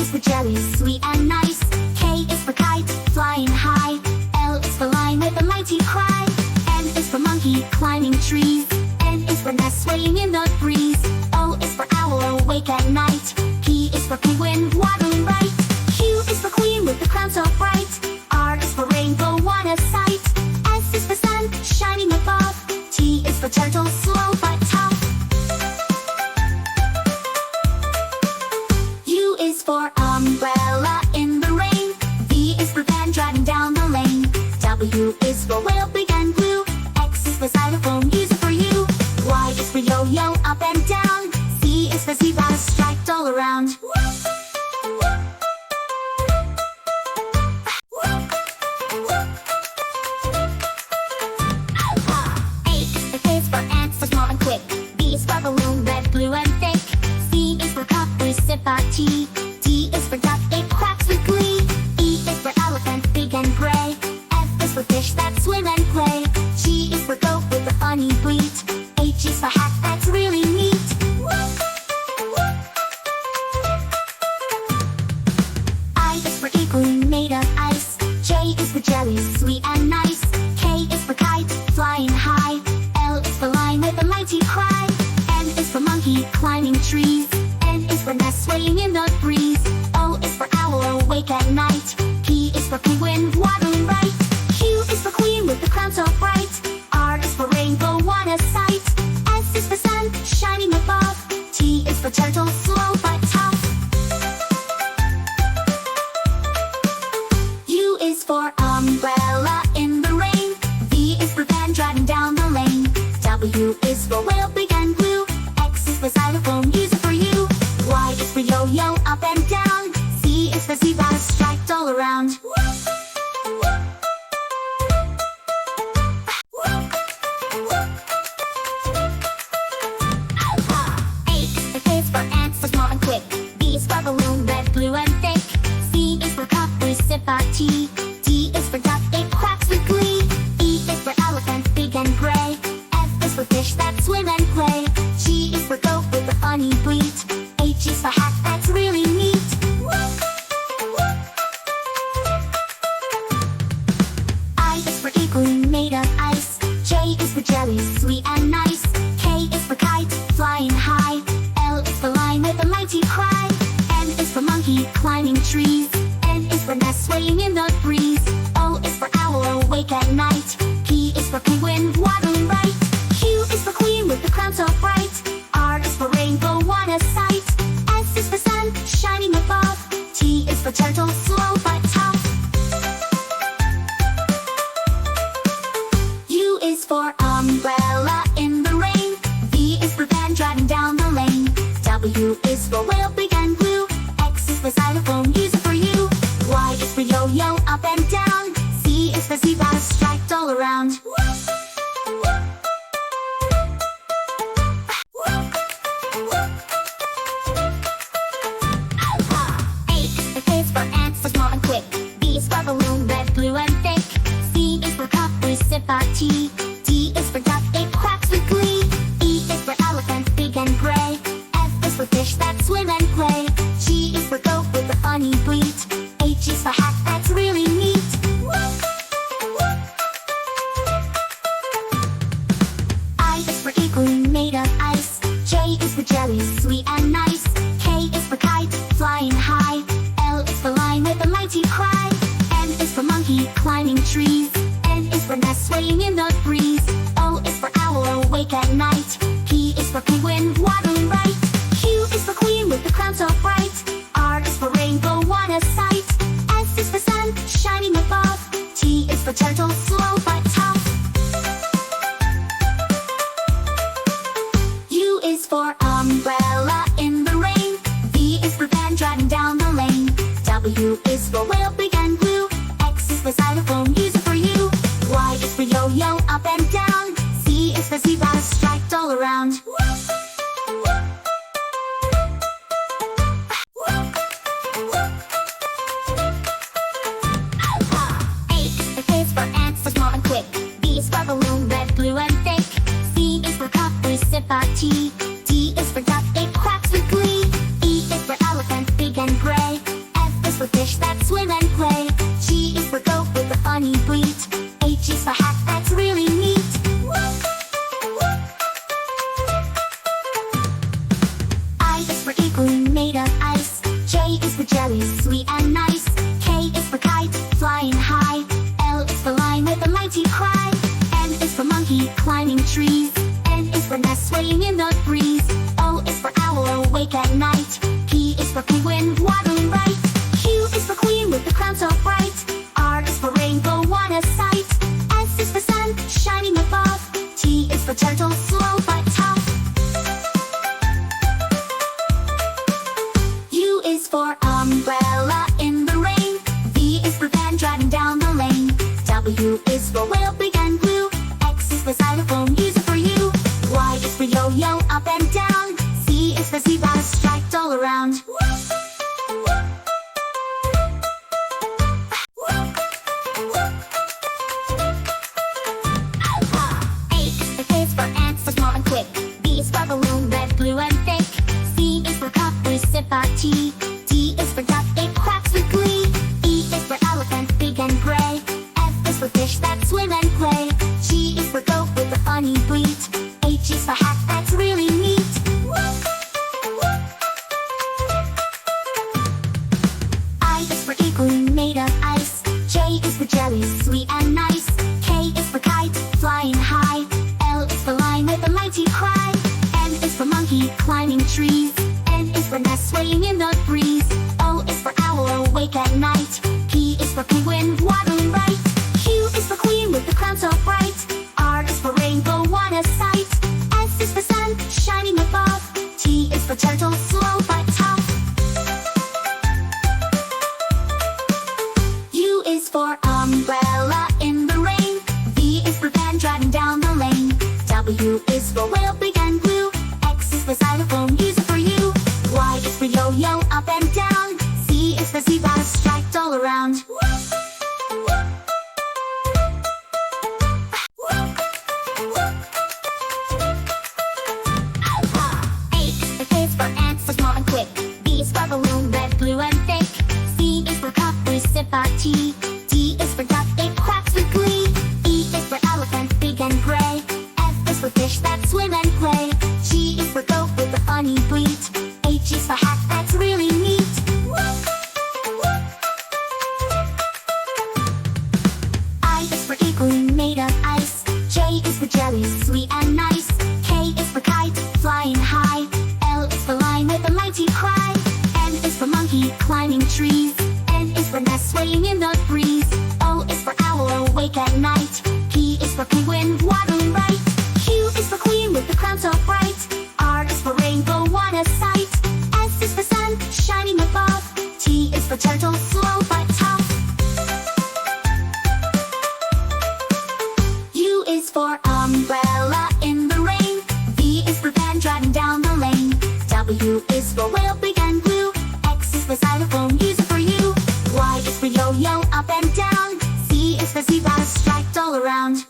is for jelly, sweet and nice. K is for kite, flying high. L is for lion with a mighty cry. N is for monkey, climbing trees. N is for nest, swaying in the breeze. O is for owl, awake at night. P is for penguin, waddling right. Q is for queen with the crown so bright. R is for rainbow, what a sight. S is for sun, shining above. T is for turtle, slow but tough. U is for umbrella in the rain. V is for van, driving down the lane. W is for whale, big and blue. X is for xylophone, use it for you. Y is for yo-yo, up and down. Z is for zebra, striped all around. A is for ants, so small and quick. B is for balloon, red, blue and thick. C is for cup, we sip our tea. D is for duck, it quacks with glee. E is for elephant, big and gray. F is for fish that swim and play. G is for goat with a funny bleat. H is for hat, that's really neat. I is for igloo made of ice. J is for jelly, sweet and nice. K is for kite, flying high. L is for lion with a mighty cry. M is for monkey, climbing trees. N is for nest, swaying in the breeze. O is for owl, awake at night. P is for penguin, waddling right. Q is for queen with the crown so bright. R is for rainbow, what a sight. S is for sun, shining above. T is for turtle, slow but tough. U is for umbrella in the rain. V is for van, driving down the lane. W is for whale, big and blue. X is for xylophone, use it for you. Y is for yo-yo, up and down. Z is for zebra, striped all around. A is for ants, so small and quick. B is for balloon, red, blue and thick. C is for cup, we sip our tea. D is for duck, it quacks with glee. E is for elephant, big and gray. F is for fish that swim and play. G is for goat with a funny bleat. H is for hat, that's really neat. I is for igloo made of ice. J is for jelly, sweet and nice. K is for kite, flying high. L is for lion with a mighty cry. M is for monkey, climbing trees. N is for nest, swaying in the breeze. O is for owl, awake at night. P is for penguin, waddling right. Q is for queen with the crown so bright. R is for rainbow, what a sight. S is for sun, shining above. T is for turtle, slow but tough. U is for umbrella in the rain. V is for van, driving down the lane. W is for whale, big and blue. X is for xylophone, use it for you. Y is for yo-yo, up and down. Z is for zebra, striped all around. A is for ants, so small and quick. B is for balloon, red, blue and thick. C is for cup, we sip our tea. D is for duck, it quacks with glee. E is for elephant, big and gray. F is for fish that swim and play. G is for goat with a funny bleat. H is for hat, that's really neat. I is for igloo made of ice. J is for jelly, sweet and nice. K is for kite, flying high. L is for lion with a mighty cry. M is for monkey, climbing trees. N is for nest, swaying in the breeze. O is for owl, awake at night. P is for penguin, waddling right. Q is for queen with the crown so bright. R is for rainbow, what a sight. S is for sun, shining above. T is for turtle, slow but tough. U is for umbrella in the rain. V is for van, driving down the lane. W is for whale, big and blue. X is for xylophone, use it for you. Y is for yo-yo, is for jelly, sweet and nice. K is for kite, flying high. L is for lion with a mighty cry. N is for monkey, climbing trees. N is for nest, swaying in the breeze. O is for owl, awake at night. P is for penguin, waddling right. Q is for queen with the crown so bright. R is for rainbow, what a sight. S is for sun, shining above. T is for turtle, slow but tough. U is for umbrella in the rain. V is for van, driving down the lane. W is for whale, big and blue. X is for xylophone, use it for you. Y is for yo-yo, up and down. Z is for zebra, striped all around. A is for ants, so small and quick. B is for balloon, red, blue and thick. C is for cup, we sip our tea. D is for duck, it quacks with glee. E is for elephant, big and gray. F is for fish that swim and play. G is for goat with a funny bleat. H is for hat, that's really neat. I is for igloo made of ice. J is for jelly, sweet and nice. K is for kite, flying high. L is for lion with a mighty cry. M is for monkey, climbing trees. N is for nest, swaying in the breeze. O is for owl, awake at night. P is for penguin, waddling right. Q is for queen with the crown so bright. R is for rainbow, what a sight. S is for sun, shining above. T is for turtle, slow but tough. U is for umbrella in the rain. V is for van, driving down the lane. W is for whale, big and blue. X is for xylophone, use it for you. Y is for yo-yo, up and down. Z is for zebra, striped all around. A is for ants, so small and quick. B is for balloon, red, blue and thick. C is for cup, we sip our tea. D is for duck, it quacks with glee. E is for elephant, big and gray. F is for fish that swim and play. G is for goat with a funny bleat. H is for hat, that's really neat. I is for igloo made of ice. J is for jelly, sweet and nice. K is for kite, flying high. L is for lion with a mighty cry. N is for monkey, climbing trees. N is for nest, swaying in the breeze. O is for owl, awake at night. P is for penguin, waddling right. Q is for queen with the crown so bright. R is for rainbow, what a sight. S is for sun, shining above. T is for turtle, slow but tough. U is for umbrella in the rain. V is for van, driving down the lane. W is for whale, big and blue. X is for xylophone, use it for you. Y is for yo-yo, up and down. Z is for zebra, striped all around.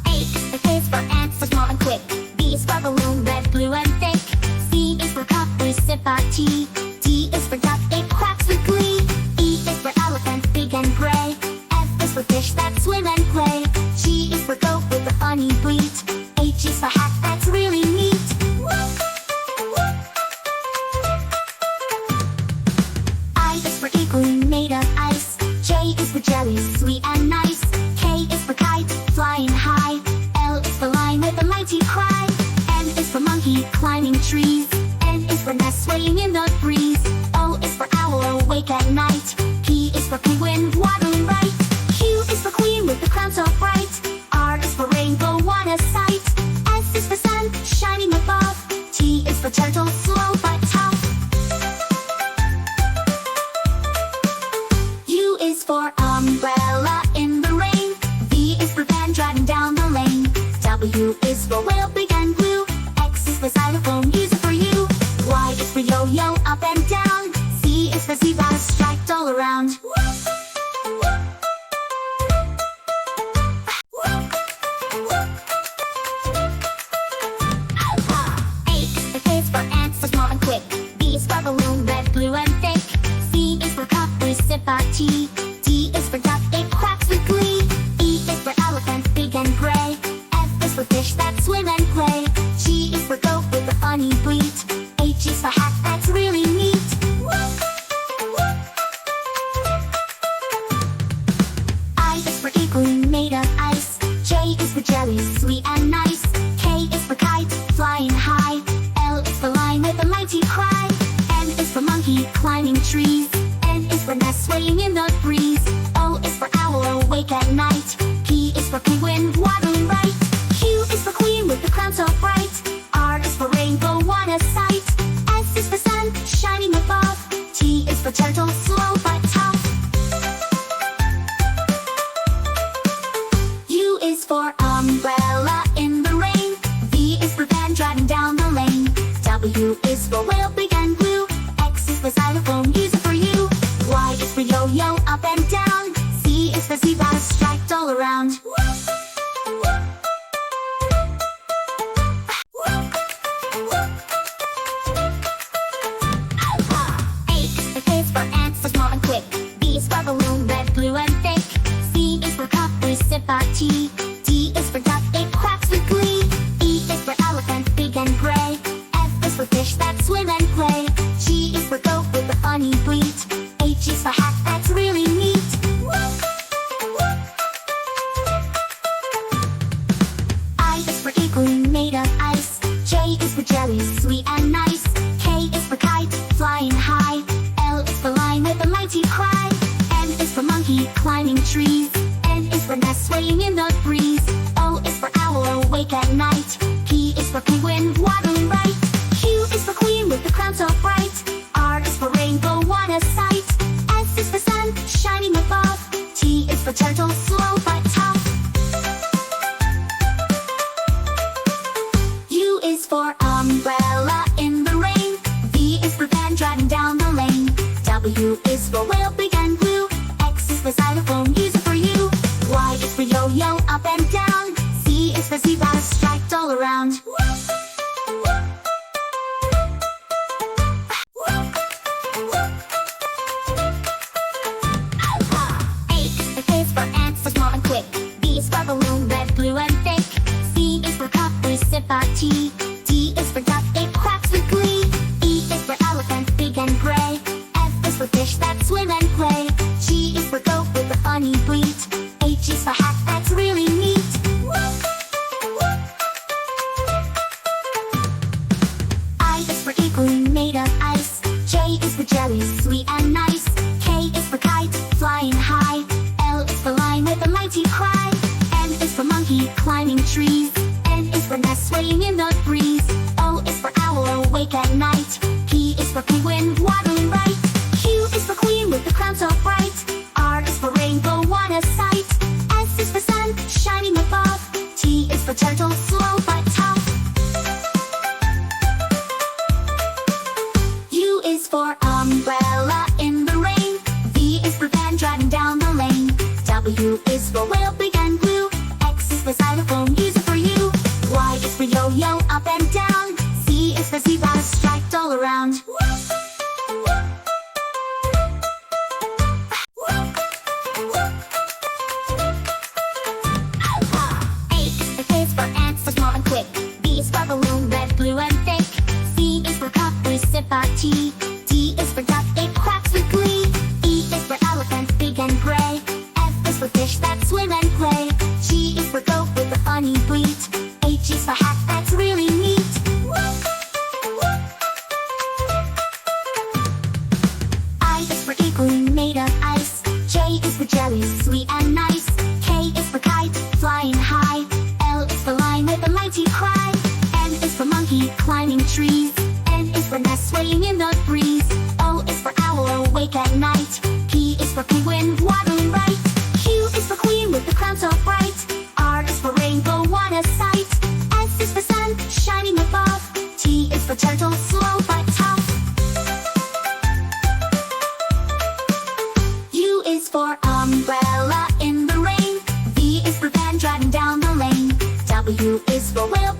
A is for ants, so small and quick. B is for balloon, red, blue and thick. C is for cup, we sip our tea. D is for duck, it quacks with glee. E is for elephant, big and gray. F is for fish that swim and play. G is for goat with a funny bleat. H is for hat, that's really neat. I is for igloo made of ice. J is for jelly, sweet and nice. K is for kite, flying high. L is for lion with a mighty cry. M is for monkey, climbing trees. N is for nest, swaying in the breeze. O is for owl, awake at night. P is for penguin, waddling right. Q is for queen with the crown so bright. R is for rainbow, what a sight. S is for sun, shining above. T is for turtle, slow but tough. U is for umbrella in the rain. V is for van, driving down the lane. W is for whale, big and blue. X is for xylophone, use it for you. Y is for yo-yo, up and down. Z is for zebra, striped all around. A is for ants, so small and quick. B is for balloon, red, blue and thick. C is for cup, we sip our tea. D is for duck, it quacks with glee. E is for elephant, big and gray. fish that swim and play. G is for goat with a funny bleat. H is for hat that's really neat. I is for igloo made of ice. J is for jelly, sweet and nice. K is for kite, flying high. L is for lion with a mighty cry. N is for monkey, climbing trees. N is for nest swaying in the breeze. O is for owl, awake at night. P is for penguin, waddling right. Q is for queen with the crown so bright. R is for rainbow, what a sight. S is for sun, shining above. T is for turtle, slow but tough. U is for umbrella in the rain. V is for van driving down the lane. W is for whale, big and blue. X is for xylophone, use it for you. Y is for yo-yo, up and down. Z is for zebra, striped all around. A is for ants, so small and quick. B is for balloon, red, blue and thick. C is for cup, we sip our tea. D is for duck, it quacks with glee. E is for elephant, big and gray. F is for fish that swim and play. G is for goat with a funny bleat. H is for hat that's really neat. I is for igloo made of ice. J is for jelly, sweet and nice. K is for kite, flying high. L is for lion with a mighty cry. M is for monkey, climbing trees. N is for nest swaying in the breeze. O is for owl, awake at night. P is for penguin, waddling right. Q is for queen with the crown so bright. R is for rainbow, what a sight. S is for sun, shining above. T is for turtle, slow but tough. U is for umbrella in the rain. V is for van driving down the lane. W is for whale, big and blue. X is for xylophone, use it for you. Y is for yo-yo, up and down. Z is for zebra, striped all around. A is for ants, so small and quick. B is for balloon, red, blue and thick. C is for cup, we sip our tea. D is for duck, it quacks with glee. E is for elephant, big and gray. F is for fish that swim and play. G is for goat with a funny bleat. H is for hat that's really neat. I is for igloo made of ice. J is for jelly, sweet and nice. K is for kite, flying high. L is for lion with a mighty cry. M is for monkey, climbing trees. N is for nest swaying in the breeze. O is for owl, awake at night. P is for penguin, waddling right. Q is for queen with the crown so bright. R is for rainbow, what a sight. S is for sun, shining above. T is for turtle, slow but tough. U is for umbrella in the rain. V is for van driving down the lane. W is for whale, big and blue. X is for xylophone, use it for you. Y is for yo-yo, up and down. Z is for zebra, striped all around. A is for ants, so small and quick. B is for balloon, red, blue and thick. C is for cup, we sip our tea. D is for duck, it quacks with glee. E is for elephant, big and gray. F is for fish that swim and play. G is for goat with a funny bleat. H is for hat that's really neat. I is for igloo made of ice. J is for jelly, sweet and nice. K is for kite, flying high. L is for lion with a mighty cry. M is for monkey, climbing trees. N is for nest swaying in the breeze. O is for owl, awake at night. P is for penguin, waddling right. Q is for queen with the crown so bright. R is for rainbow, what a sight. S is for sun, shining above. T is for turtle, slow but tough. U is for umbrella in the rain. V is for van driving down the lane. W is for whale,